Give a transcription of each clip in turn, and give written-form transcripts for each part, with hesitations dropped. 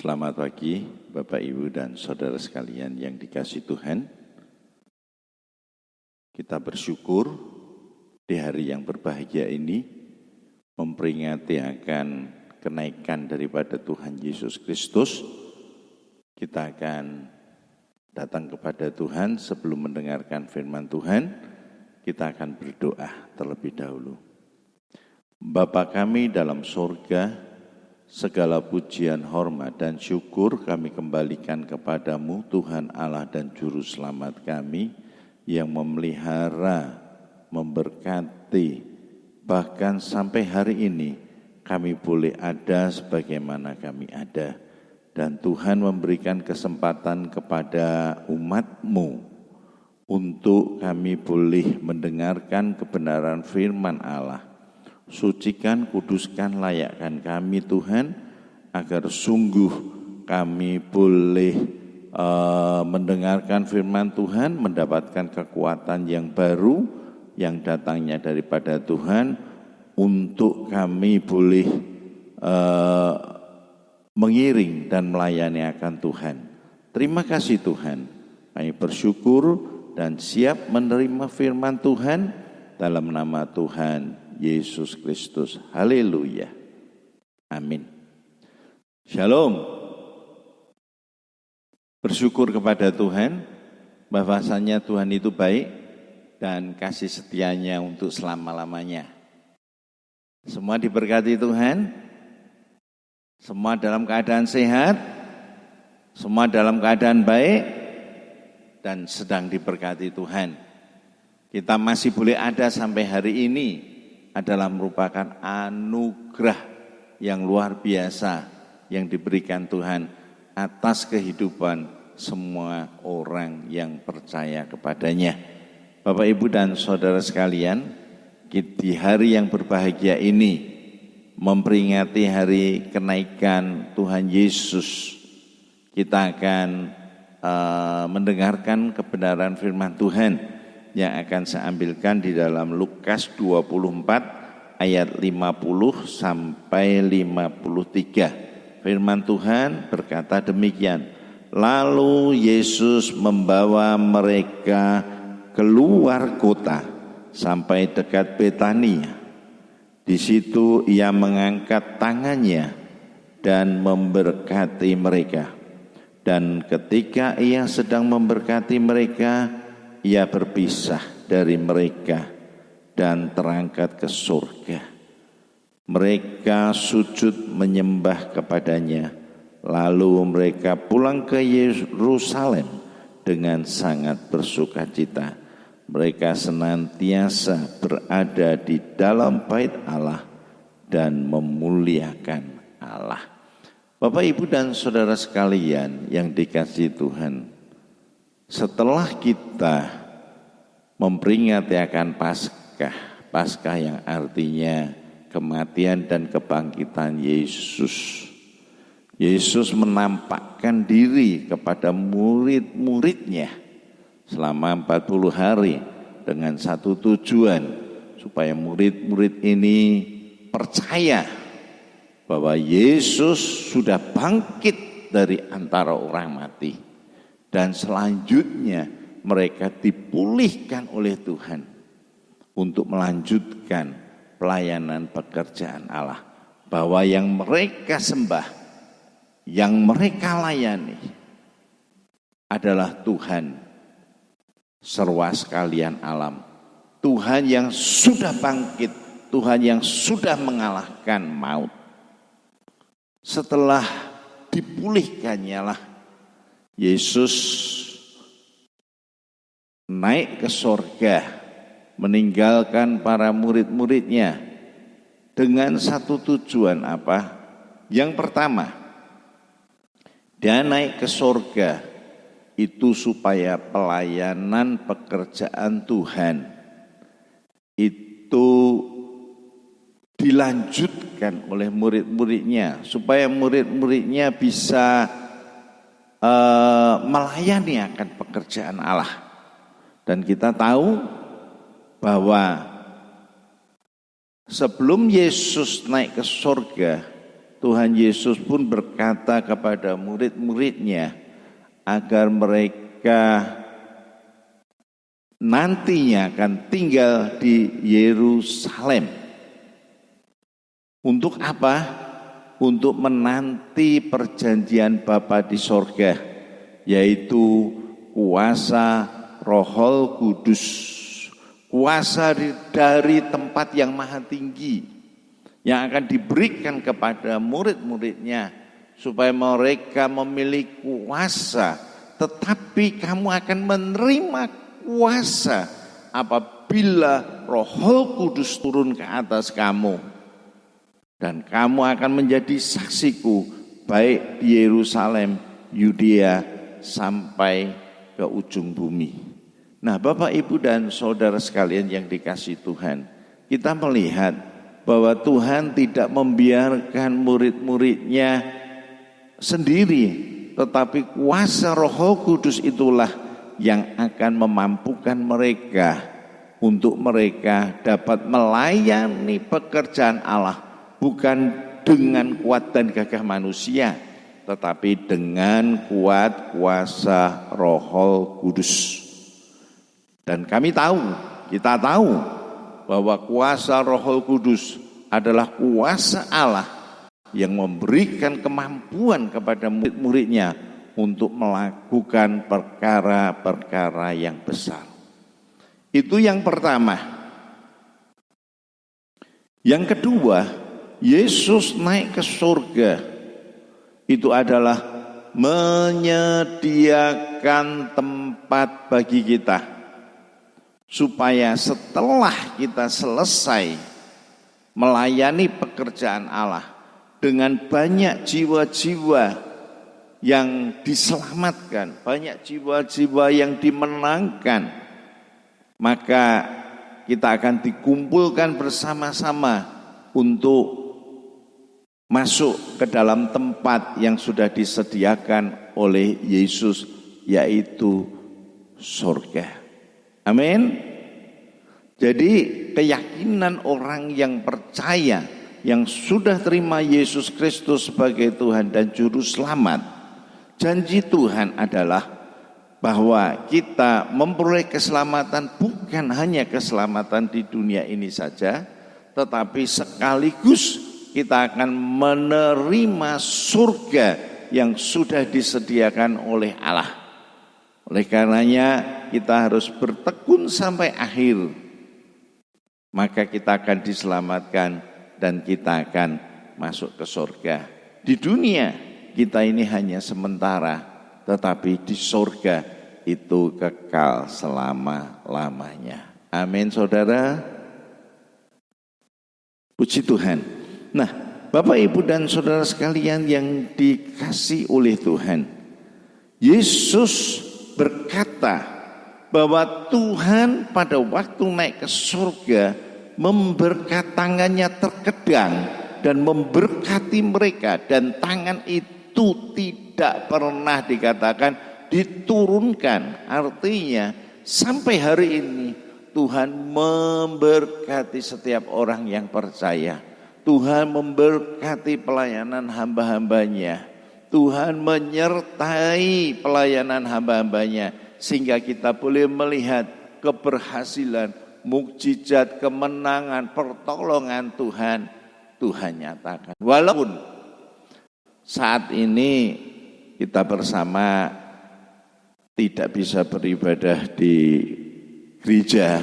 Selamat pagi Bapak Ibu dan Saudara sekalian yang dikasihi Tuhan. Kita bersyukur di hari yang berbahagia ini memperingati akan kenaikan daripada Tuhan Yesus Kristus. Kita akan datang kepada Tuhan sebelum mendengarkan firman Tuhan. Kita akan berdoa terlebih dahulu. Bapa kami dalam surga, segala pujian, hormat, dan syukur kami kembalikan kepadamu, Tuhan Allah dan Juru Selamat kami, yang memelihara, memberkati, bahkan sampai hari ini kami boleh ada sebagaimana kami ada. Dan Tuhan memberikan kesempatan kepada umat-Mu untuk kami boleh mendengarkan kebenaran firman Allah. Sucikan, kuduskan, layakkan kami Tuhan, agar sungguh kami boleh mendengarkan firman Tuhan, mendapatkan kekuatan yang baru yang datangnya daripada Tuhan, untuk kami boleh mengiring dan melayani akan Tuhan. Terima kasih Tuhan, kami bersyukur dan siap menerima firman Tuhan dalam nama Tuhan Yesus Kristus. Haleluya. Amin. Shalom. Bersyukur kepada Tuhan bahwasanya Tuhan itu baik dan kasih setianya untuk selama-lamanya. Semua diberkati Tuhan. Semua dalam keadaan sehat. Semua dalam keadaan baik dan sedang diberkati Tuhan. Kita masih boleh ada sampai hari ini adalah merupakan anugerah yang luar biasa yang diberikan Tuhan atas kehidupan semua orang yang percaya kepadanya. Bapak, Ibu, dan Saudara sekalian, di hari yang berbahagia ini memperingati hari kenaikan Tuhan Yesus, kita akan mendengarkan kebenaran firman Tuhan yang akan saya ambilkan di dalam Lukas 24 ayat 50 sampai 53. Firman Tuhan berkata demikian. Lalu Yesus membawa mereka keluar kota sampai dekat Betania. Di situ ia mengangkat tangannya dan memberkati mereka. Dan ketika ia sedang memberkati mereka, ia berpisah dari mereka dan terangkat ke surga. Mereka sujud menyembah kepadanya, lalu mereka pulang ke Yerusalem dengan sangat bersukacita. Mereka senantiasa berada di dalam bait Allah dan memuliakan Allah. Bapak, Ibu, dan Saudara sekalian yang dikasihi Tuhan, setelah kita memperingati akan Paskah yang artinya kematian dan kebangkitan Yesus. Yesus menampakkan diri kepada murid-muridnya selama 40 hari dengan satu tujuan, supaya murid-murid ini percaya bahwa Yesus sudah bangkit dari antara orang mati. Dan selanjutnya mereka dipulihkan oleh Tuhan untuk melanjutkan pelayanan pekerjaan Allah. Bahwa yang mereka sembah, yang mereka layani adalah Tuhan seruas sekalian alam. Tuhan yang sudah bangkit, Tuhan yang sudah mengalahkan maut. Setelah dipulihkannya lah Yesus naik ke surga, meninggalkan para murid-muridnya dengan satu tujuan apa? Yang pertama, dia naik ke surga itu supaya pelayanan pekerjaan Tuhan itu dilanjutkan oleh murid-muridnya, supaya murid-muridnya bisa melayani akan pekerjaan Allah. Dan kita tahu bahwa sebelum Yesus naik ke surga, Tuhan Yesus pun berkata kepada murid-muridnya agar mereka nantinya akan tinggal di Yerusalem. Untuk apa? Untuk menanti perjanjian Bapa di sorga, yaitu kuasa Roh Kudus, kuasa dari tempat yang maha tinggi yang akan diberikan kepada murid-muridnya supaya mereka memiliki kuasa. Tetapi kamu akan menerima kuasa apabila Roh Kudus turun ke atas kamu. Dan kamu akan menjadi saksiku baik di Yerusalem, Yudea, sampai ke ujung bumi. Nah, Bapak, Ibu, dan saudara sekalian yang dikasihi Tuhan, kita melihat bahwa Tuhan tidak membiarkan murid-muridnya sendiri, tetapi kuasa Roh Kudus itulah yang akan memampukan mereka untuk mereka dapat melayani pekerjaan Allah, bukan dengan kuat dan gagah manusia, tetapi dengan kuat kuasa Roh Kudus. Dan kita tahu bahwa kuasa Roh Kudus adalah kuasa Allah yang memberikan kemampuan kepada murid-muridnya untuk melakukan perkara-perkara yang besar. Itu yang pertama. Yang kedua, Yesus naik ke surga itu adalah menyediakan tempat bagi kita, supaya setelah kita selesai melayani pekerjaan Allah dengan banyak jiwa-jiwa yang diselamatkan, banyak jiwa-jiwa yang dimenangkan, maka kita akan dikumpulkan bersama-sama untuk masuk ke dalam tempat yang sudah disediakan oleh Yesus, yaitu surga. Amin. Jadi keyakinan orang yang percaya, yang sudah terima Yesus Kristus sebagai Tuhan dan Juru Selamat, janji Tuhan adalah bahwa kita memperoleh keselamatan, bukan hanya keselamatan di dunia ini saja, tetapi sekaligus kita akan menerima surga yang sudah disediakan oleh Allah. Oleh karenanya kita harus bertekun sampai akhir, maka kita akan diselamatkan dan kita akan masuk ke surga. Di dunia kita ini hanya sementara, tetapi di surga itu kekal selama-lamanya. Amin, saudara. Puji Tuhan. Nah, Bapak, Ibu, dan saudara sekalian yang dikasihi oleh Tuhan, Yesus berkata bahwa Tuhan pada waktu naik ke surga memberkati, tangannya terkedang dan memberkati mereka, dan tangan itu tidak pernah dikatakan diturunkan. Artinya sampai hari ini Tuhan memberkati setiap orang yang percaya. Tuhan memberkati pelayanan hamba-hambanya. Tuhan menyertai pelayanan hamba-hambanya, sehingga kita boleh melihat keberhasilan, mukjizat, kemenangan, pertolongan Tuhan nyatakan. Walaupun saat ini kita bersama tidak bisa beribadah di gereja,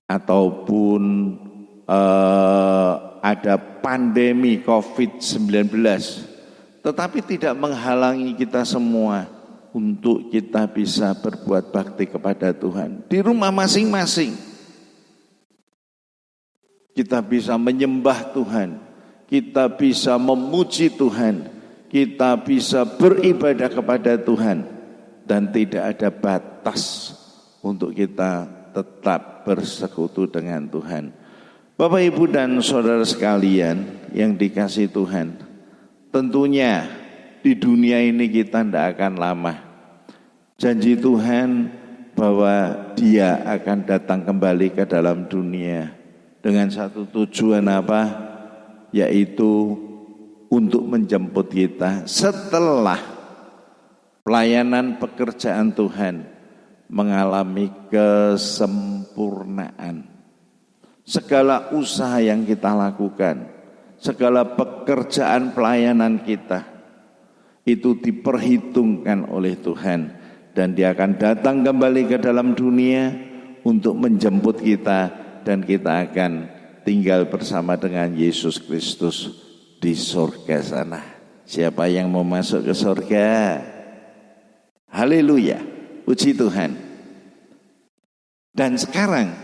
ataupun ada pandemi COVID-19, tetapi tidak menghalangi kita semua untuk kita bisa berbuat bakti kepada Tuhan. Di rumah masing-masing kita bisa menyembah Tuhan, kita bisa memuji Tuhan, kita bisa beribadah kepada Tuhan, dan tidak ada batas untuk kita tetap bersekutu dengan Tuhan. Bapak, Ibu, dan saudara sekalian yang dikasihi Tuhan, tentunya di dunia ini kita tidak akan lama. Janji Tuhan bahwa Dia akan datang kembali ke dalam dunia dengan satu tujuan apa? Yaitu untuk menjemput kita setelah pelayanan pekerjaan Tuhan mengalami kesempurnaan. Segala usaha yang kita lakukan, segala pekerjaan pelayanan kita, itu diperhitungkan oleh Tuhan. Dan Dia akan datang kembali ke dalam dunia untuk menjemput kita, dan kita akan tinggal bersama dengan Yesus Kristus di surga sana. Siapa yang mau masuk ke surga? Haleluya, puji Tuhan. Dan sekarang,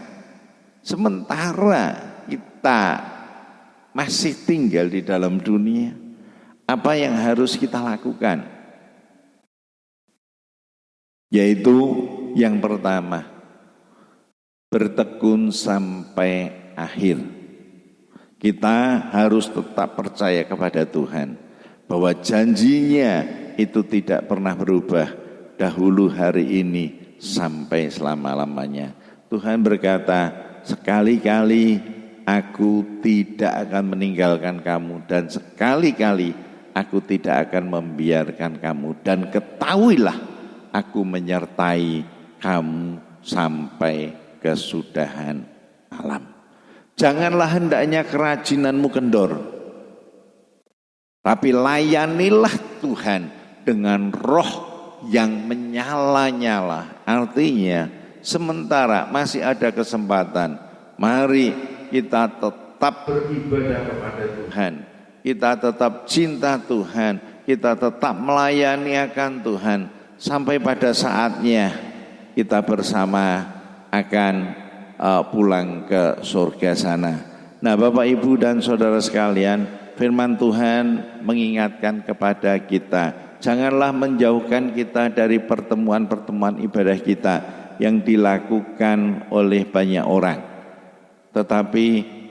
sementara kita masih tinggal di dalam dunia, apa yang harus kita lakukan? Yaitu yang pertama, bertekun sampai akhir. Kita harus tetap percaya kepada Tuhan bahwa janjinya itu tidak pernah berubah, dahulu, hari ini, sampai selama-lamanya. Tuhan berkata, sekali-kali aku tidak akan meninggalkan kamu, dan sekali-kali aku tidak akan membiarkan kamu, dan ketahuilah aku menyertai kamu sampai kesudahan alam. Janganlah hendaknya kerajinanmu kendor, tapi layanilah Tuhan dengan roh yang menyala-nyala. Artinya sementara masih ada kesempatan, mari kita tetap beribadah kepada Tuhan, kita tetap cinta Tuhan, kita tetap melayani akan Tuhan, sampai pada saatnya kita bersama akan pulang ke surga sana. Nah, Bapak, Ibu, dan saudara sekalian, firman Tuhan mengingatkan kepada kita, janganlah menjauhkan kita dari pertemuan-pertemuan ibadah kita yang dilakukan oleh banyak orang, tetapi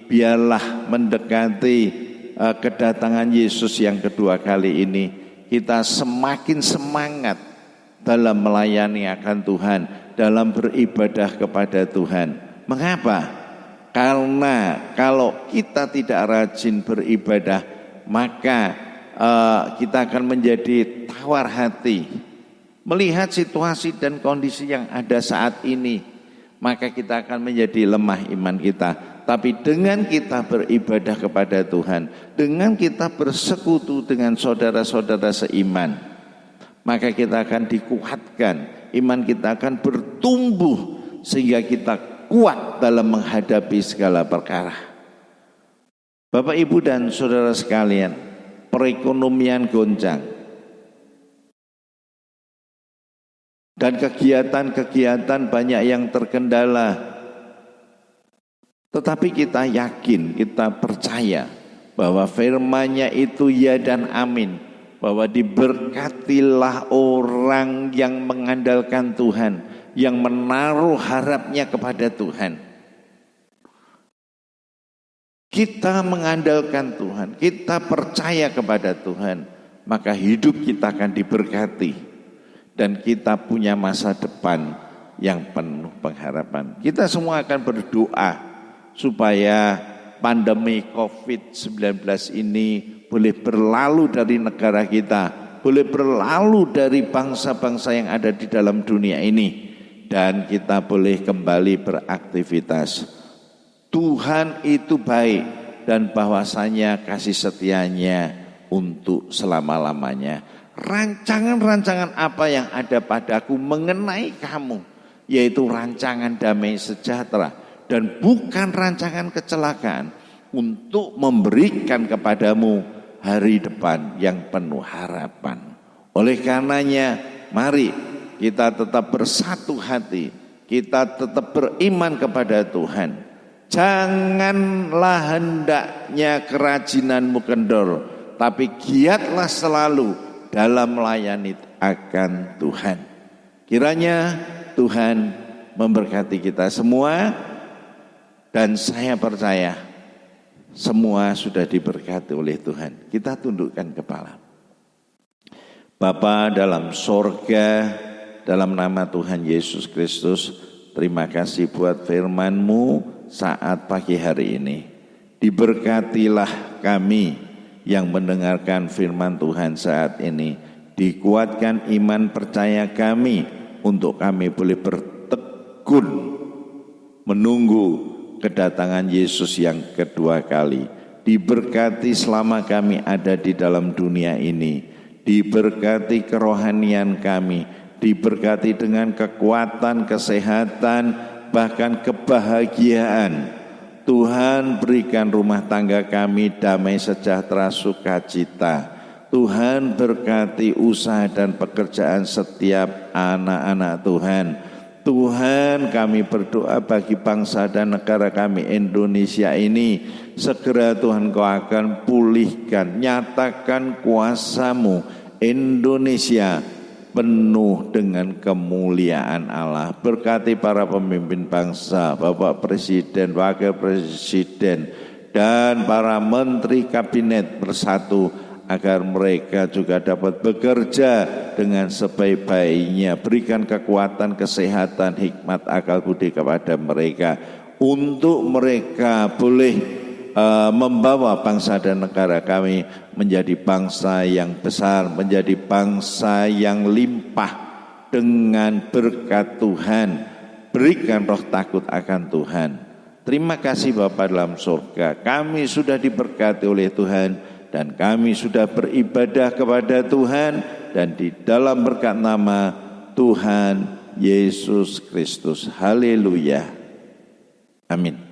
biarlah mendekati kedatangan Yesus yang kedua kali ini, kita semakin semangat dalam melayani akan Tuhan, dalam beribadah kepada Tuhan. Mengapa? Karena kalau kita tidak rajin beribadah, maka kita akan menjadi tawar hati melihat situasi dan kondisi yang ada saat ini, maka kita akan menjadi lemah iman kita. Tapi dengan kita beribadah kepada Tuhan, dengan kita bersekutu dengan saudara-saudara seiman, maka kita akan dikuatkan, iman kita akan bertumbuh sehingga kita kuat dalam menghadapi segala perkara. Bapak, Ibu, dan saudara sekalian, perekonomian goncang dan kegiatan-kegiatan banyak yang terkendala, tetapi kita yakin, kita percaya bahwa firman-Nya itu ya dan amin, bahwa diberkatilah orang yang mengandalkan Tuhan, yang menaruh harapnya kepada Tuhan. Kita mengandalkan Tuhan, kita percaya kepada Tuhan, maka hidup kita akan diberkati dan kita punya masa depan yang penuh pengharapan. Kita semua akan berdoa supaya pandemi COVID-19 ini boleh berlalu dari negara kita, boleh berlalu dari bangsa-bangsa yang ada di dalam dunia ini, dan kita boleh kembali beraktivitas. Tuhan itu baik, dan bahwasanya kasih setianya untuk selama-lamanya. Rancangan-rancangan apa yang ada padaku mengenai kamu, yaitu rancangan damai sejahtera dan bukan rancangan kecelakaan, untuk memberikan kepadamu hari depan yang penuh harapan. Oleh karenanya, mari kita tetap bersatu hati, kita tetap beriman kepada Tuhan. Janganlah hendaknya kerajinanmu kendor, tapi giatlah selalu dalam melayani akan Tuhan. Kiranya Tuhan memberkati kita semua, dan saya percaya semua sudah diberkati oleh Tuhan. Kita tundukkan kepala. Bapa dalam sorga, dalam nama Tuhan Yesus Kristus, terima kasih buat firman-Mu saat pagi hari ini. Diberkatilah kami yang mendengarkan firman Tuhan saat ini. Dikuatkan iman percaya kami untuk kami boleh bertekun menunggu kedatangan Yesus yang kedua kali. Diberkati selama kami ada di dalam dunia ini. Diberkati kerohanian kami. Diberkati dengan kekuatan, kesehatan, bahkan kebahagiaan. Tuhan berikan rumah tangga kami damai sejahtera sukacita. Tuhan berkati usaha dan pekerjaan setiap anak-anak Tuhan. Tuhan, kami berdoa bagi bangsa dan negara kami Indonesia ini. Segera Tuhan Kau akan pulihkan, nyatakan kuasa-Mu. Indonesia penuh dengan kemuliaan Allah. Berkati para pemimpin bangsa, Bapak Presiden, Wakil Presiden, dan para menteri kabinet bersatu, agar mereka juga dapat bekerja dengan sebaik-baiknya. Berikan kekuatan, kesehatan, hikmat, akal budi kepada mereka, untuk mereka boleh membawa bangsa dan negara kami menjadi bangsa yang besar, menjadi bangsa yang limpah dengan berkat Tuhan. Berikan roh takut akan Tuhan. Terima kasih Bapa dalam surga, kami sudah diberkati oleh Tuhan, dan kami sudah beribadah kepada Tuhan, dan di dalam berkat nama Tuhan Yesus Kristus. Haleluya. Amin.